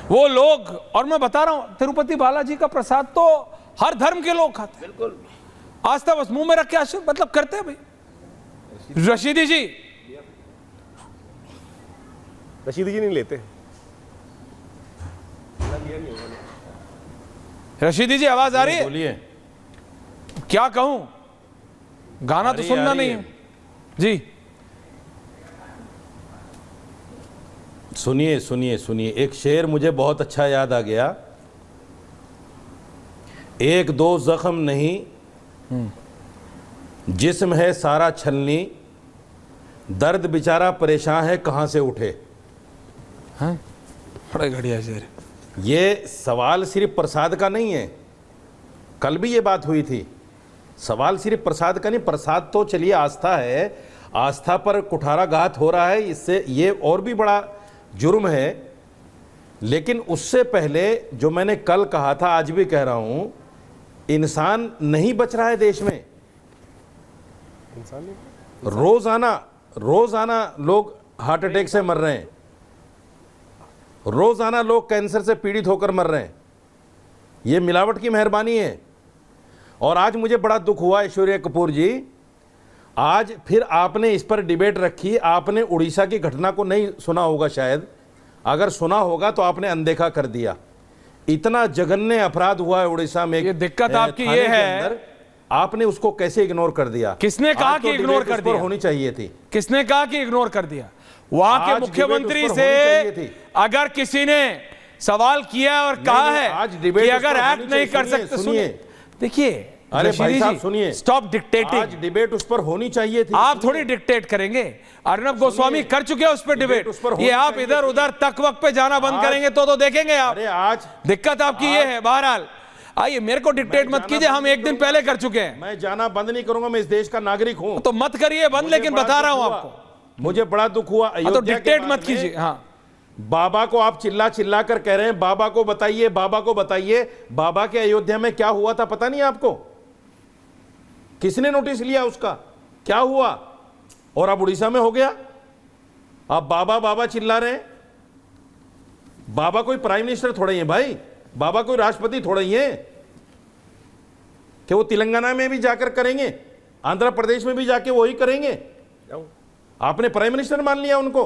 वो लोग, और मैं बता रहा हूं तिरुपति बालाजी का प्रसाद तो हर धर्म के लोग खाते, बिल्कुल आस्था बस मुंह में रख के आशीर्वाद मतलब करते हैं भाई। रशीदी जी नहीं लेते। रशीदी जी आवाज आ रही है? बोलिए। क्या कहूं, गाना तो सुनना नहीं है जी। सुनिए सुनिए सुनिए, एक शेर मुझे बहुत अच्छा याद आ गया। एक दो जख्म नहीं जिस्म है सारा छलनी, दर्द बेचारा परेशान है कहां से उठे। हाँ बड़ा घड़िया शेर। ये सवाल सिर्फ प्रसाद का नहीं है, कल भी ये बात हुई थी। सवाल सिर्फ प्रसाद का नहीं, प्रसाद तो चलिए आस्था है, आस्था पर कुठाराघात हो रहा है, इससे ये और भी बड़ा जुर्म है। लेकिन उससे पहले जो मैंने कल कहा था, आज भी कह रहा हूं, इंसान नहीं बच रहा है देश में। रोजाना लोग हार्ट अटैक से मर रहे हैं, रोजाना लोग कैंसर से पीड़ित होकर मर रहे हैं। ये मिलावट की मेहरबानी है। और आज मुझे बड़ा दुख हुआ ऐश्वर्या कपूर जी, आज फिर आपने इस पर डिबेट रखी। आपने उड़ीसा की घटना को नहीं सुना होगा शायद, अगर सुना होगा तो आपने अनदेखा कर दिया। इतना जघन्य अपराध हुआ है उड़ीसा में। ये दिक्कत आपकी ये है, आपने उसको कैसे इग्नोर कर दिया? किसने कहा कि इग्नोर कर दिया? होनी चाहिए थी। किसने कहा कि इग्नोर कर दिया? वहां के मुख्यमंत्री से अगर किसी ने सवाल किया और कहा है कि अगर एक्ट नहीं कर सकते, सुनिए देखिए, अरे भाई साहब सुनिए, स्टॉप डिक्टेटिंग। आज डिबेट उस पर होनी चाहिए थी। आप थोड़ी डिक्टेट करेंगे। अर्नब गोस्वामी कर चुके हैं उस पर डिबेट। ये आप इधर उधर तक वक्त पे जाना बंद करेंगे तो देखेंगे आप। अरे आज दिक्कत आपकी ये है। बहरहाल आइए, मेरे को डिक्टेट मत कीजिए, हम एक दिन पहले कर चुके हैं। मैं जाना बंद नहीं करूंगा, मैं इस देश का नागरिक हूं। तो मत करिए बंद, लेकिन बता रहा हूं आपको, मुझे बड़ा दुख हुआ। तो डिक्टेट मत कीजिए। हाँ, बाबा को आप चिल्ला चिल्ला कर कह रहे हैं बाबा को बताइए, बाबा को बताइए। बाबा के अयोध्या में क्या हुआ था पता नहीं आपको? किसने नोटिस लिया उसका? क्या हुआ? और अब उड़ीसा में हो गया। आप बाबा बाबा चिल्ला रहे हैं। बाबा कोई प्राइम मिनिस्टर थोड़ा ही है भाई, बाबा कोई राष्ट्रपति थोड़ा ही है कि वो तेलंगाना में भी जाकर करेंगे, आंध्र प्रदेश में भी जाके वही करेंगे। आपने प्राइम मिनिस्टर मान लिया उनको।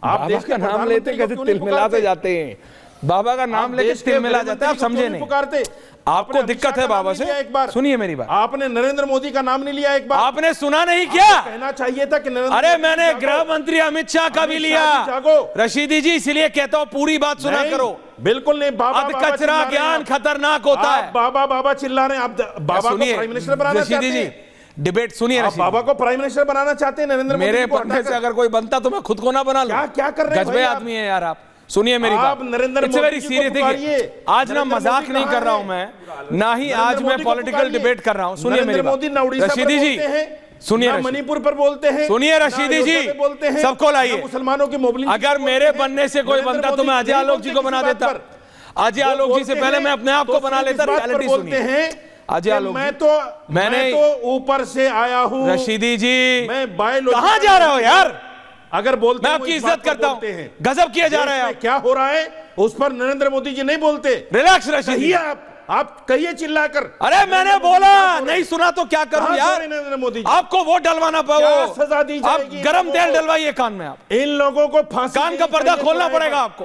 आप देश का नाम लेते कैसे तिल मिलाते जाते हैं? बाबा का नाम लेके तिल मिला जाता है, आप समझे नहीं। पुकारते आपको दिक्कत है बाबा से। एक बार सुनिए मेरी बात। आपने नरेंद्र मोदी का नाम नहीं लिया एक बार? आपने सुना नहीं क्या? कहना चाहिए था कि नरेंद्र। अरे मैंने गृह मंत्री अमित शाह का भी लिया रशीदी जी, इसलिए कहता हूं पूरी बात सुना करो। बिल्कुल नहीं। बाबा कचरा ज्ञान खतरनाक होता है। बाबा बाबा चिल्ला रहे हैं। आप बाबा को प्राइम मिनिस्टर बनाना चाहते हैं? डिबेट सुनिए, बाबा को प्राइम मिनिस्टर बनाना चाहते हैं नरेंद्र मोदी। मेरे बनने से अगर कोई बनता तो मैं खुद को ना बना लूं। क्या कर रहे हैं? गजबे आदमी है यार आप। सुनिए मेरी बात, नरेंद्र मोदी सीरियस। देखिए आज ना मजाक नहीं कर रहा हूं मैं, ना ही आज मैं पॉलिटिकल डिबेट कर रहा हूं। सुनिए मेरी बात रशीदी जी, सुनिए मणिपुर पर बोलते हैं, सुनिए रशीदी जी, सबको लाइए। मुसलमानों की मोबिलिटी। अगर मेरे बनने से कोई बनता तो मैं अजय आलोक जी को बना देता। अजय आलोक जी से पहले मैं अपने आप को बना लेता। रियलिटी बोलते हैं अजय आलोक, मैंने तो ऊपर से आया हूं। रशीदी जी, मैं बायोलॉजी। कहां जा रहे हो यार? अगर बोलते मैं आपकी इज्जत करता हूं, गजब किया जा रहा है। क्या हो रहा है उस पर नरेंद्र मोदी जी नहीं बोलते। रिलैक्स रशीदी, आप कहिए चिल्लाकर। अरे मैंने बोला, नहीं सुना तो क्या करूं यार? नरेंद्र मोदी जी आपको वोट डलवाना पाओ, सजा दी जाएगी? आप गरम तेल डलवाइए कान में। आप इन लोगों को फांसी, कान का पर्दा खोलना पड़ेगा आपको।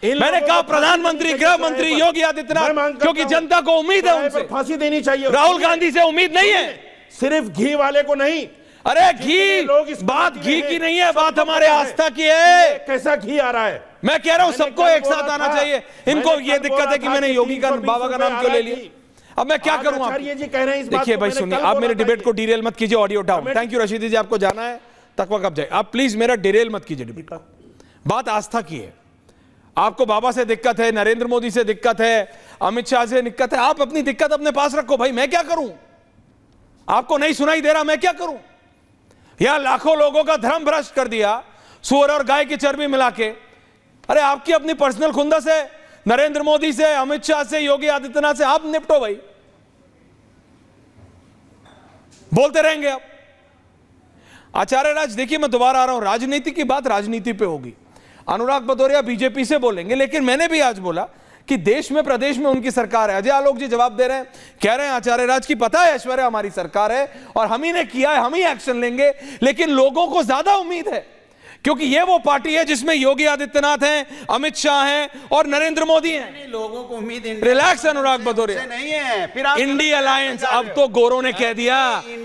मैंने कहा प्रधानमंत्री, गृह मंत्री योगी आदित्यनाथ, क्योंकि जनता को उम्मीद है उनसे। फांसी देनी चाहिए। राहुल गांधी से उम्मीद नहीं है, सिर्फ घी वाले को नहीं। अरे घी, बात घी की नहीं है, बात हमारे आस्था की है। कैसा घी आ रहा है? मैं कह रहा हूं सबको एक साथ आना चाहिए। इनको ये दिक्कत है कि मैंने योगी का, बाबा का नाम क्यों ले लिया। अब मैं क्या करूं? देखिए भाई सुनिए, आप मेरे डिबेट को डिरेल मत कीजिए। Audio down. Thank you Rashidi ji, आपको जाना है तकवा कब जाए। आप प्लीज मेरा डिरेल मत कीजिए डिबेट को। बात आस्था की है। आपको बाबा से दिक्कत है, नरेंद्र मोदी से दिक्कत है, अमित शाह से दिक्कत है। आप अपनी दिक्कत अपने पास रखो भाई, मैं क्या करूं? आपको नहीं सुनाई दे रहा, मैं क्या करूं? यहां लाखों लोगों का धर्म भ्रष्ट कर दिया, सूअर और गाय की चर्बी मिला के। अरे आपकी अपनी पर्सनल खुंदस है, नरेंद्र मोदी से, अमित शाह से, योगी आदित्यनाथ से आप निपटो भाई। बोलते रहेंगे आप। आचार्य राज, देखिए मैं दोबारा आ रहा हूं, राजनीति की बात राजनीति पे होगी। अनुराग भदौरिया बीजेपी से बोलेंगे, लेकिन मैंने भी आज बोला कि देश में प्रदेश में उनकी सरकार है। अजय आलोक जी जवाब दे रहे हैं, कह रहे हैं आचार्य राज की पता है ऐश्वर्या हमारी सरकार है और हम ही ने किया है, हम ही एक्शन लेंगे। लेकिन लोगों को ज्यादा उम्मीद है क्योंकि ये वो पार्टी है जिसमें योगी आदित्यनाथ हैं, अमित शाह हैं और नरेंद्र मोदी हैं। लोगों को उम्मीद रिलैक्स अनुराग भदौरिया नहीं है। फिर आप इंडी अलायंस, अब तो गोरों ने कह दिया,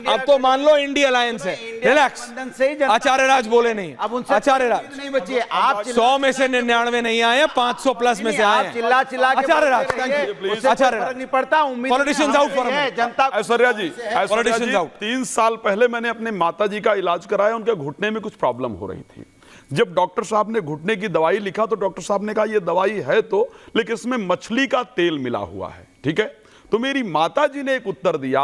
अब तो मान लो इंडी अलायंस है। रिलैक्स, आचार्य राज बोले नहीं, अब उनसे आचार्य राज नहीं बची है। आप 100 में से 99 नहीं आए, 500 प्लस में से आए हैं। चिल्ला चिल्ला के आचार्य राज, बोलते रहिए, थैंक यू। उससे आचार्य फर्क राज, नहीं पड़ता। उम्मीद politicians out for Janata. Aishwarya ji, Politicians out. 3 साल पहले मैंने अपने माताजी का इलाज कराया, उनके घुटने में कुछ प्रॉब्लम हो रही थी। जब डॉक्टर साहब ने घुटने की दवाई लिखा तो डॉक्टर साहब ने कहा ये दवाई है तो, लेकिन इसमें मछली का तेल मिला हुआ है, ठीक है। तो मेरी माताजी ने एक उत्तर दिया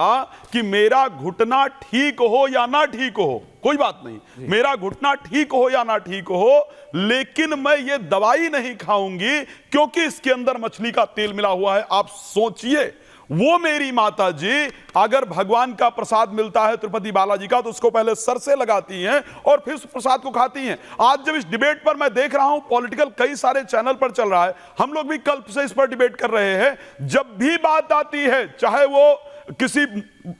कि मेरा घुटना ठीक हो या ना ठीक हो, कोई बात नहीं, मेरा घुटना ठीक हो या ना ठीक हो, लेकिन मैं ये दवाई नहीं खाऊंगी क्योंकि इसके अंदर मछली का तेल मिला हुआ है। आप सोचिए, वो मेरी माता जी अगर भगवान का प्रसाद मिलता है तिरुपति बालाजी का तो उसको पहले सर से लगाती हैं और फिर उस प्रसाद को खाती हैं। आज जब इस डिबेट पर मैं देख रहा हूं, पॉलिटिकल कई सारे चैनल पर चल रहा है, हम लोग भी कल से इस पर डिबेट कर रहे हैं, जब भी बात आती है चाहे वो किसी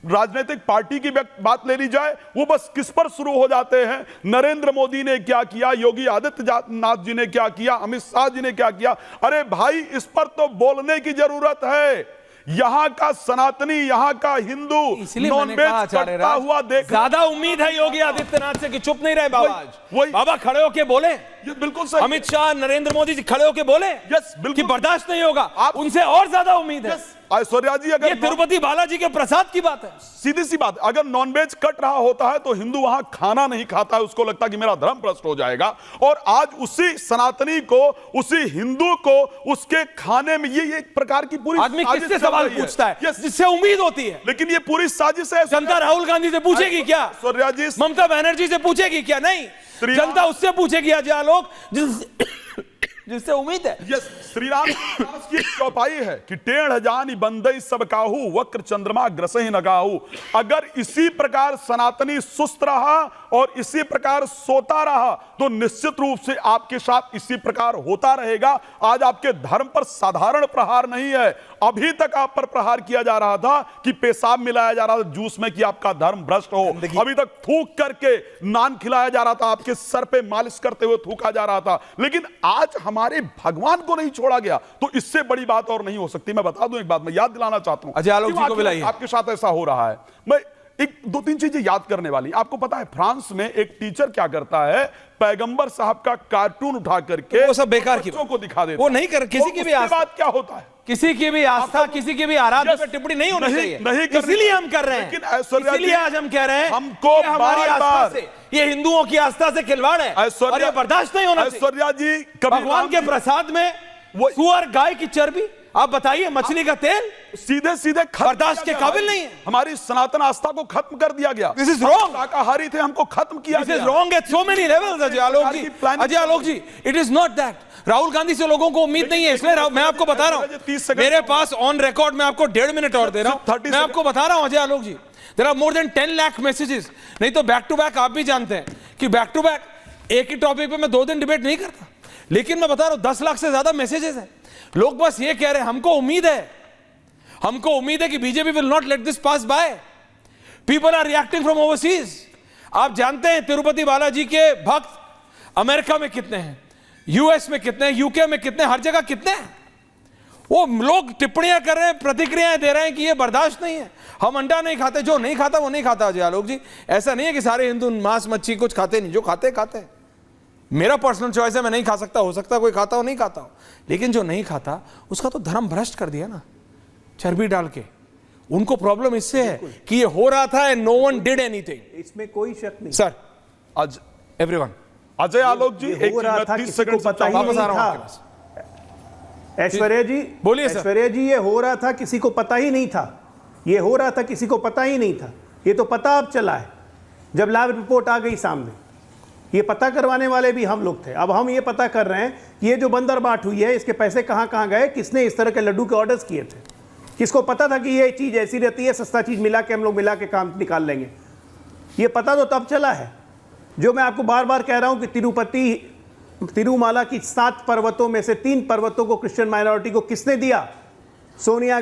राजनीतिक पार्टी की बात ले ली जाए, वो बस किस पर शुरू हो जाते हैं, नरेंद्र मोदी ने क्या किया, योगी आदित्यनाथ जी ने क्या किया, अमित शाह जी ने क्या किया। अरे भाई, इस पर तो बोलने की जरूरत है। यहाँ का सनातनी, यहाँ का हिंदू नॉनवेज करता हुआ देख, ज्यादा उम्मीद है योगी आदित्यनाथ से कि चुप नहीं रहे बाबा। वही बाबा खड़े होके बोले, ये बिल्कुल सही। अमित शाह, नरेंद्र मोदी जी खड़े होके बोले यस, बिल्कुल कि बर्दाश्त नहीं होगा, उनसे और ज्यादा उम्मीद है। ऐश्वर्या जी, अगर ये तिरुपति बालाजी के प्रसाद की बात है, सीधी सी बात, अगर नॉनवेज कट रहा होता है तो हिंदू वहां खाना नहीं खाता है, उसको लगता है कि मेरा धर्म भ्रष्ट हो जाएगा। और आज उसी सनातनी को, उसी हिंदू को उसके खाने में ये एक प्रकार की पूरी आदमी किससे सवाल पूछता है yes, जिससे उम्मीद होती है। लेकिन ये पूरी साजिश है। जनता राहुल गांधी से पूछेगी क्या? ऐश्वर्या जी, ममता बनर्जी से पूछेगी क्या? नहीं, जनता उससे पूछेगी अजय आलोक जिससे उम्मीद है। यस, श्री राम की चौपाई है कि टेढ़ जानी बंदई सब काहू, वक्र चंद्रमा ग्रसहि न गाहू। अगर इसी प्रकार सनातनी सुस्त रहा और इसी प्रकार सोता रहा तो निश्चित रूप से आपके साथ इसी प्रकार होता रहेगा। आज आपके धर्म पर साधारण प्रहार नहीं है, अभी तक आप पर प्रहार किया जा रहा था कि पेशाब मिलाया जा रहा था जूस में कि आपका धर्म भ्रष्ट हो, अभी तक थूक करके नान खिलाया जा रहा था, आपके सर पे मालिश करते हुए थूका जा रहा था। लेकिन आज हमारे भगवान को नहीं छोड़ा गया तो इससे बड़ी बात और नहीं हो सकती। मैं बता दूं एक बात, मैं याद दिलाना चाहता हूं, अजय आलोक जी को बुलाइए, आपके साथ ऐसा हो रहा है। मैं एक 2-3 चीजें याद करने वाली। आपको पता है फ्रांस में एक टीचर क्या करता है, पैगंबर साहब का कार्टून उठा करके वो सब बेकार की बच्चों को दिखा देता है। वो नहीं कर, किसी की भी आस्था, बात क्या होता है, किसी की भी आस्था, किसी की भी आराधना पर टिप्पणी नहीं होनी चाहिए, इसीलिए हम कर रहे हैं। इसीलिए आज हम कह रहे हैं हमको हमारी आस्था से, ये हिंदुओं की आस्था से खिलवाड़ है और ये बर्दाश्त नहीं होना चाहिए। ऐश्वर्या जी, भगवान के प्रसाद में सुअर गाय की चर्बी, आप बताइए, मछली का तेल सीधे सीधे बर्दाश्त के काबिल नहीं है। हमारी सनातन आस्था को खत्म कर दिया गया। This is wrong. शाकाहारी थे, हमको खत्म किया this is wrong at so many levels. Ajay Alok ji, Ajay Alok ji, it is not that. Rahul Gandhi से लोगों को उम्मीद नहीं है, इसलिए मैं आपको बता रहा हूं, मेरे पास ऑन रिकॉर्ड में आपको 1.5 मिनट और दे रहा हूं, मैं आपको बता रहा हूं Ajay Alok ji, there are more than 10 lakh messages. नहीं तो बैक टू बैक, आप भी जानते हैं कि बैक टू बैक एक ही टॉपिक पे मैं 2 दिन डिबेट नहीं करता, लेकिन मैं बता रहा हूं 10 लाख से ज्यादा मैसेजेस हैं। लोग बस ये कह रहे हैं, हमको उम्मीद है, हमको उम्मीद है कि BJP will not let this pass by. People are reacting from overseas. आप जानते हैं तिरुपति बालाजी के भक्त अमेरिका में कितने हैं, यूएस में कितने हैं, यूके में कितने, हर जगह कितने हैं। वो लोग टिप्पणियां कर रहे हैं, प्रतिक्रियाएं दे रहे हैं कि ये बर्दाश्त नहीं है, हम अंडा नहीं खाते, जो नहीं खाता वो नहीं खाता। अजय आलोक जी, ऐसा नहीं है कि सारे हिंदू मांस मच्छी कुछ खाते नहीं, जो खाते खाते हैं। मेरा पर्सनल चॉइस है, मैं नहीं खा सकता, हो सकता कोई खाता हो, नहीं खाता हो, लेकिन जो नहीं खाता उसका तो धर्म भ्रष्ट कर दिया ना, चर्बी डाल के। उनको प्रॉब्लम इससे है कि ये हो रहा था and no one did anything, इसमें कोई शक नहीं। सर, आज एवरीवन, अजय आलोक जी, हो रहा था, किसी को पता ही नहीं था। ऐश्वर्या जी बोलिए सर। ऐश्वर्या जी, ये हो रहा था, किसी को पता ही नहीं था, ये हो रहा था, किसी को पता ही नहीं था। ये तो पता अब चला है जब लैब रिपोर्ट आ गई सामने। ये पता करवाने वाले भी हम लोग थे। अब हम ये पता कर रहे हैं कि ये जो बंदरबाट हुई है, इसके पैसे कहाँ कहाँ गए, किसने इस तरह के लड्डू के ऑर्डर्स किए थे, किसको पता था कि ये चीज़ ऐसी रहती है, सस्ता चीज़ मिला के हम लोग मिला के काम निकाल लेंगे। ये पता तो तब चला है। जो मैं आपको बार बार कह रहा हूँ कि तिरुपति तिरुमाला की 7 पर्वतों में से 3 पर्वतों को क्रिश्चियन माइनॉरिटी को किसने दिया? सोनिया